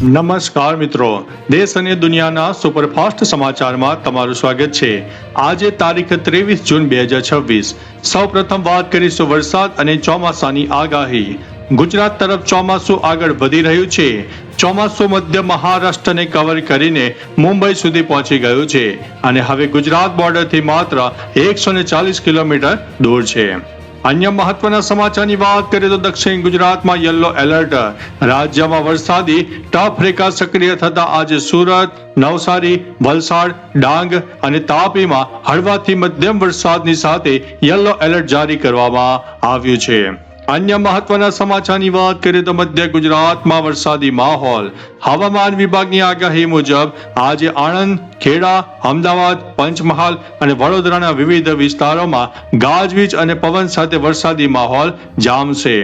નમસ્કાર મિત્રો, દેશ અને દુનિયાના સુપરફાસ્ટ સમાચારમાં તમારું સ્વાગત છે। આજે તારીખ 23 જૂન 2026। સૌપ્રથમ વાત કરીશું વરસાદ અને ચોમાસાની આગાહી। ગુજરાત તરફ ચોમાસું આગળ વધી રહ્યું છે। ચોમાસું મધ્ય મહારાષ્ટ્રને કવર કરીને મુંબઈ સુધી પહોંચી ગયું છે અને હવે ગુજરાત બોર્ડરથી માત્ર 140 કિલોમીટર દૂર છે। अन्य महत्वना समाचारनी बात करें तो दक्षिण गुजरात में येलो एलर्ट। राज्य में वरसादी टफ रेखा सक्रिय थता आज सूरत, नवसारी, वलसाड, डांग और तापी में हळवाथी मध्यम वरसादनी साथे येलो एलर्ट जारी करवामां आव्युं छे। अन्य महत्वना समाचारनी बात करें तो मध्य गुजरात में वरसादी माहौल। हवामान विभागनी आगाही मुजब आज आणंद, खेड़ा, अमदावाद, पंचमहाल और वडोदराना विविध विस्तारों में गाजवीज और पवन साथे वरसादी माहौल जामशे।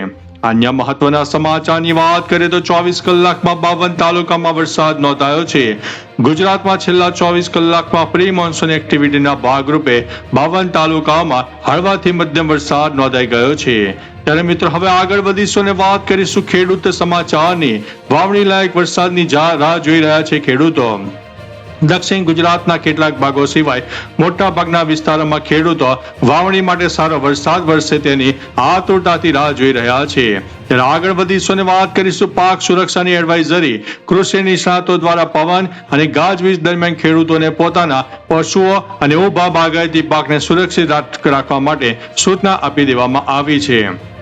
अन्य महत्वना समाचारनी बात करें तो 24 कलाक में 52 तालुका में वरसाद नोंधायो छे। गुजरात में छेल्ला 24 कलाक में प्री मोन्सून एक्टिविटी भागरूपे 52 तालुकाओं में हळवाथी मध्यम वरसाद नोंधाई गयो छे। ત્યારે મિત્રો હવે આગળ વધીશું અને વાત કરીશું ખેડૂત સમાચારની। વાવણી લાયક વરસાદની રાહ જોઈ રહ્યા છે ખેડૂતો। દક્ષિણ ગુજરાતના કેટલાક ભાગો સિવાય મોટા ભાગના વિસ્તારોમાં ખેડૂતો વાવણી માટે સારો વરસાદ વરસે તેની આતુરતાથી રાહ જોઈ રહ્યા છે। ત્યારે આગળ વધીશું અને વાત કરીશું પાક સુરક્ષાની એડવાઇઝરી। કૃષિ નિષ્ણાતો દ્વારા પવન અને ગાજવીજ દરમિયાન ખેડૂતોને પોતાના પશુઓ અને ઊભા બાગાયતી પાકને સુરક્ષિત રાખવા માટે સૂચના આપી દેવામાં આવી છે।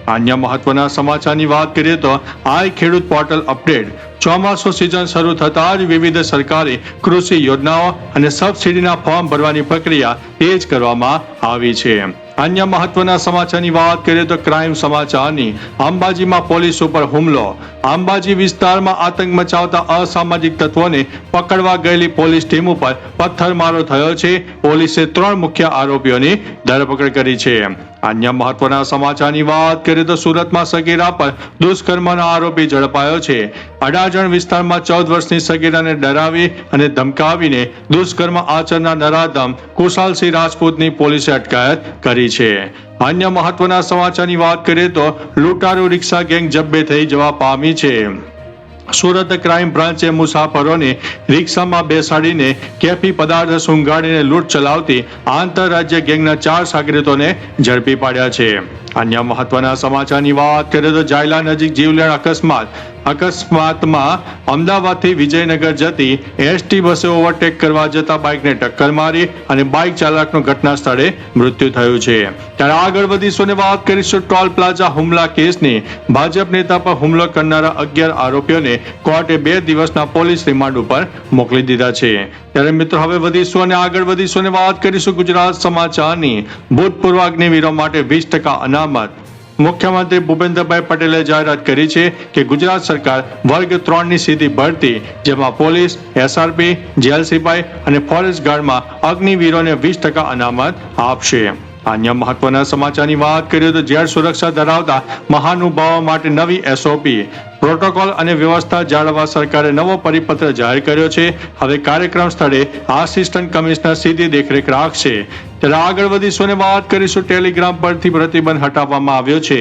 अन्य महत्वना समाचारनी बात करिए तो आई खेडूत पोर्टल अपडेट। ચોમાસુ सीजन शुरू थता ज विविध सरकारी कृषि योजनाओं और सब्सिडीना फॉर्म भरवानी प्रक्रिया तेज करवामां आवी छे। अन्य महत्वना समाचारनी बात करिए तो क्राइम समाचारनी। अंबाजी में पोलीस पर हुमलो। अंबाजी विस्तार में आतंक मचावता असामाजिक तत्वों ने पकड़वा गयेली पोलीस टीम पर पत्थरमारो थयो छे। पोलीसे 3 मुख्य आरोपीओं की धरपकड़ करी छे। अन्य महत्वना समाचारनी बात करिए तो सूरत में सगीरा पर दुष्कर्मनो आरोपी झड़पायो छे। अडाजण विस्तार में 14 वर्षनी सगीरा ने डरावी और धमकावीने दुष्कर्म आचरनार नराधम कुशालसिंह राजपूतनी पोलीसे अटकायत करी छे। अन्य महत्वना समाचारनी बात करिए तो लूटारू रिक्शा गैंग जब्बे थई जवा पामी छे। सूरत क्राइम ब्रांचे मुसाफरोने रिक्शा में बेसाड़ीने केफी पदार्थ सूंघाड़ीने लूट चलावती आंतरराज्य गैंगना 4 सागरीतों ने झड़पी पाड्या छे। अन्य महत्वना समाचारनी बात करें तो जायला नजीक जीवलेण अकस्मात में अमदावाद थी विजयनगर जती एसटी बसे ओवरटेक करवा जता बाइक ने टक्कर मारी और बाइक चालकनो घटना स्थले मृत्यु थयुं छे। त्यारे आगळ वधीशुं ने बात करीशुं टोल प्लाजा हुमला केसनी। भाजप नेता पर हुमलो करनारा 11 आरोपीओने कोर्टे 2 दिवसना पोलीस रिमांड पर मोकली दीधा छे। त्यारे मित्रों हवे वधीशुं अने आगळ वधीशुं अने वात करीशुं गुजरात समाचारनी। भूतपूर्व अग्निवीरो माटे 20% अनामत। मुख्यमंत्री भूपेन्द्रभाई पटेले जाहेरात करी है कि गुजरात सरकार वर्ग 3 ની સીધી भर्ती जेमां पोलीस, एसआरपी, जेल सिपाही और फॉरेस्ट गार्ड में अग्निवीरों ने 20% अनामत आपशे। अन्य महत्वना समाचारनी बात करिए तो जेल सुरक्षा धरावता महानुभावों माटे नवी एसओपी प्रोटोकॉल और व्यवस्था जाळववा सरकारे नवो परिपत्र जाहिर कर्यो छे। हवे कार्यक्रम स्थळे आसिस्टंट कमिश्नर सीधी देखरेख राखशे। त्यारे आगळ वधीशुं अने वात करीशुं टेलिग्राम परथी प्रतिबंध हटाववामां આવ્યો છે।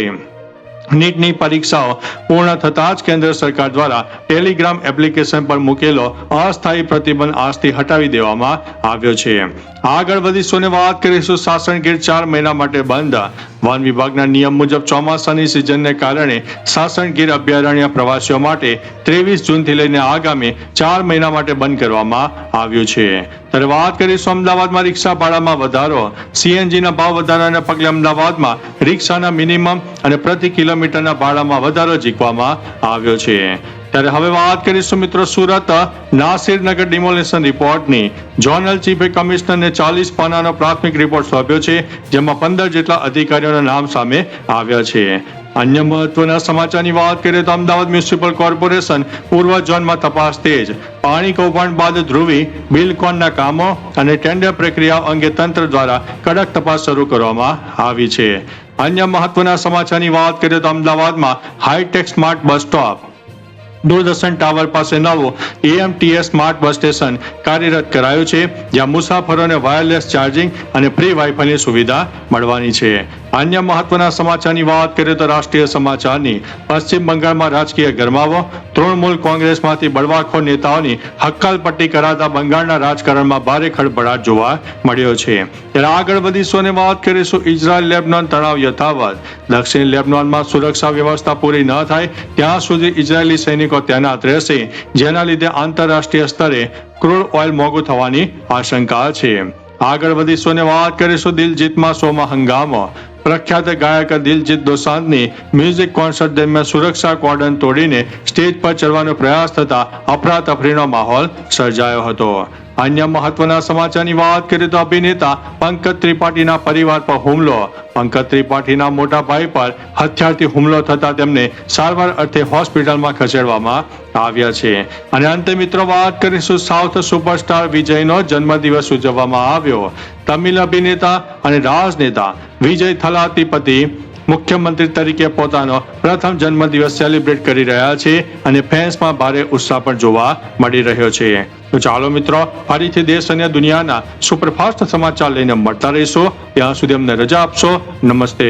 નીટની પરીક્ષાઓ પૂર્ણ થતાં જ કેન્દ્ર સરકાર દ્વારા ટેલિગ્રામ એપ્લિકેશન પર મૂકેલો અસ્થાયી પ્રતિબંધ આજથી હટાવી દેવામાં આવ્યો છે। આગળ વધીશું અને વાત કરીશું સાસણગીર 4 મહિના માટે બંધ। વન વિભાગના નિયમ મુજબ ચોમાસાની સિઝનને કારણે સાસણગીર અભયારણ્ય પ્રવાસીઓ માટે 23 જૂનથી લઈને આગામી 4 મહિના માટે બંધ કરવામાં આવ્યું છે। ત્યારે વાત કરીશું અમદાવાદમાં રિક્ષા ભાડામાં વધારો। સીએનજીના ભાવ વધારાના પગલે અમદાવાદમાં રિક્ષાના મિનિમમ અને પ્રતિ કિલોમીટરના ભાડામાં વધારો ઝીકવામાં આવ્યો છે। ત્યારે હવે વાત કરીશું મિત્રો સુરત નાસિરનગર ડિમોલેશન રિપોર્ટની। ઝોનલ ચીફે કમિશનરને 40 પાનાનો પ્રાથમિક રિપોર્ટ સોંપ્યો છે, જેમાં 15 જેટલા અધિકારીઓના નામ સામે આવ્યા છે। अन्य महत्वना समाचारनी बात करें तो अमदावाद म्युनिसिपल कॉर्पोरेशन पूर्व जोन में तपास तेज। पाणी कौभांड बाद ध्रुवी बिलकोनना कामों और टेन्डर प्रक्रिया अंगे तंत्र द्वारा कड़क तपास शुरू करवामां आवी छे। अन्य महत्वना समाचारनी बात करें तो अमदावाद में high tech smart bus stop Doordarshan tower पास नवो एएमटीएस स्मार्ट बस स्टेशन कार्यरत कराયું છે, જ્યાં મુસાફરોને વાયરલેસ ચાર્જિંગ અને ફ્રી વાઈફાઈની સુવિધા મળવાની છે। અન્ય મહત્વના સમાચારની વાત કરીએ તો રાષ્ટ્રીય સમાચારની પશ્ચિમ બંગાળમાં રાજકીય ગરમાવો, તૃણમૂલ કોંગ્રેસમાંથી બળવાખોર નેતાઓની હક્કાલપટ્ટી કરાતા બંગાળના રાજકારણમાં ભારે ખળભળાટ જોવા મળ્યો છે. ત્યારે આગળ વધીશું અને વાત કરીશું ઇઝરાયલ લેબનાન તણાવ યથાવત. દક્ષિણ લેબનાનમાં સુરક્ષા વ્યવસ્થા પૂરી ન થાય ત્યાં સુધી ઇઝરાયેલી સૈનિકો તૈનાત રહેશે, જેના લીધે આંતરરાષ્ટ્રીય સ્તરે ક્રૂડ ઓઇલ મોંઘું થવાની આશંકા છે. આગળ વધીશું અને વાત કરીશું દિલજીતમાં શોમાં હંગામો. પ્રખ્યાત ગાયક દિલજીત દોસાંઝની મ્યુઝિક કોન્સર્ટ દરમિયાન સુરક્ષા કોર્ડન તોડીને સ્ટેજ પર ચડવાનો પ્રયાસ થતા અફરાતફરીનો માહોલ સર્જાયો હતો. અન્ય મહત્વના સમાચારની વાત કરીએ તો અભિનેતા પંકજ ત્રિપાઠીના પરિવાર પર હુમલો. પંકજ ત્રિપાઠીના મોટા ભાઈ પર હથિયારથી હુમલો થતા તેમને સારવાર અર્થે હોસ્પિટલમાં ખસેડવામાં આવ્યા છે. અને અંતે મિત્રો વાત કરીશું સાઉથ સુપરસ્ટાર વિજયનો જન્મદિવસ ઉજવવામાં આવ્યો. તમિલ અભિનેતા અને રાજનેતા વિજય થલાતીપતિ મુખ્યમંત્રી તરીકે પોતાનો પ્રથમ જન્મદિવસ સેલિબ્રેટ કરી રહ્યા છે અને ફેન્સમાં ભારે ઉત્સાહ પણ જોવા મળી રહ્યો છે. તો ચાલો મિત્રો, ફરીથી દેશ અને દુનિયાના સુપરફાસ્ટ સમાચાર લઈને મળતા રહીશું. ત્યાં સુધી અમને રજા આપશો. નમસ્તે.